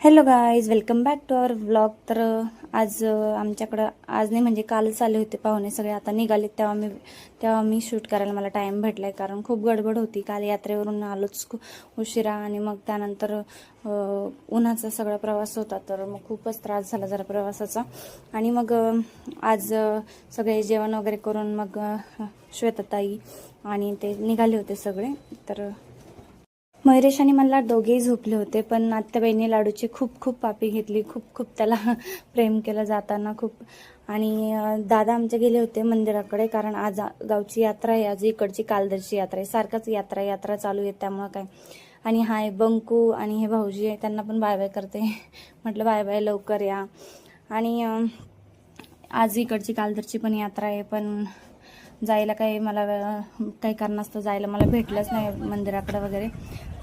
Hello guys, welcome back to our vlog. तर आज आमच्याकडं आज नाही म्हणजे कालच आले होते पाहुणे सगळे. आता निघाले तेव्हा मी शूट करायला मला टाईम भेटला आहे, कारण खूप गडबड होती. काल यात्रेवरून आलोच खूप उशिरा आणि मग त्यानंतर उन्हाचा सगळा प्रवास होता, तर मग खूपच त्रास झाला जरा प्रवासाचा. आणि मग आज सगळे जेवण वगैरे करून मग श्वेताताई आणि ते निघाले होते सगळे. तर मयुरेश आणि मला दोघेही झोपले होते, पण आत्याबाईंनी लाडूची खूप खूप पापी घेतली, खूप खूप त्याला प्रेम केलं जाताना खूप. आणि दादा आमचे गेले होते मंदिराकडे, कारण आज गावची यात्रा आहे. आज इकडची कालदरची यात्रा आहे, सारखाच यात्रा चालू आहे, त्यामुळं काय. आणि हाय बंकू आणि हे भाऊजी आहे, त्यांना पण बाय बाय करते. म्हटलं बाय बाय, लवकर या. आणि आज इकडची कालदरची पण यात्रा आहे, पण जायला काही मला काही कारणास्तव जायला मला भेटलंच नाही मंदिराकडे वगैरे.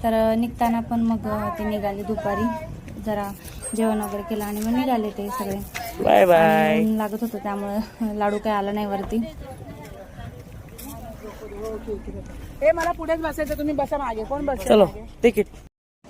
तर निघताना पण मग ते निघाले दुपारी, जरा जेवण वगैरे केलं आणि मग निघाले ते सगळे. Bye bye. ऊन लागत होतं, त्यामुळे लाडू काही आला नाही वरती. मला पुढेच बसायचं, तुम्ही बसा मागे. कोण बसा? चलो तिकीट.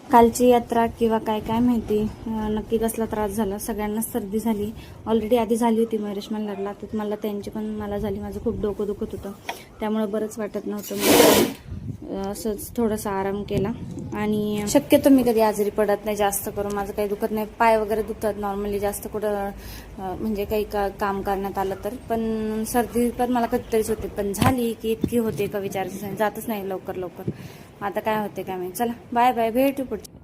कालची यात्रा किंवा काय माहिती, नक्की कसला त्रास झाला. सगळ्यांना सर्दी झाली, ऑलरेडी आधी झाली होती. मयुरेश मला लागला, तर मला त्यांची पण मला झाली. माझं खूप डोकं दुखत होतं, त्यामुळे बरंच वाटत नव्हतं. मग असंच थोडासा आराम केला. आणि शक्यतो मी कधी आजारी पडत नाही जास्त करून, माझं काही दुखत नाही. पाय वगैरे दुखतात नॉर्मली जास्त कुठं म्हणजे काही काम करण्यात आलं तर. पण सर्दी पण मला कधीतरीच होते, पण झाली की इतकी होते का विचारायचं नाही, जातच नाही लवकर. आता काय होते काय माहिती. चला बाय बाय, भेटू पुढच्या.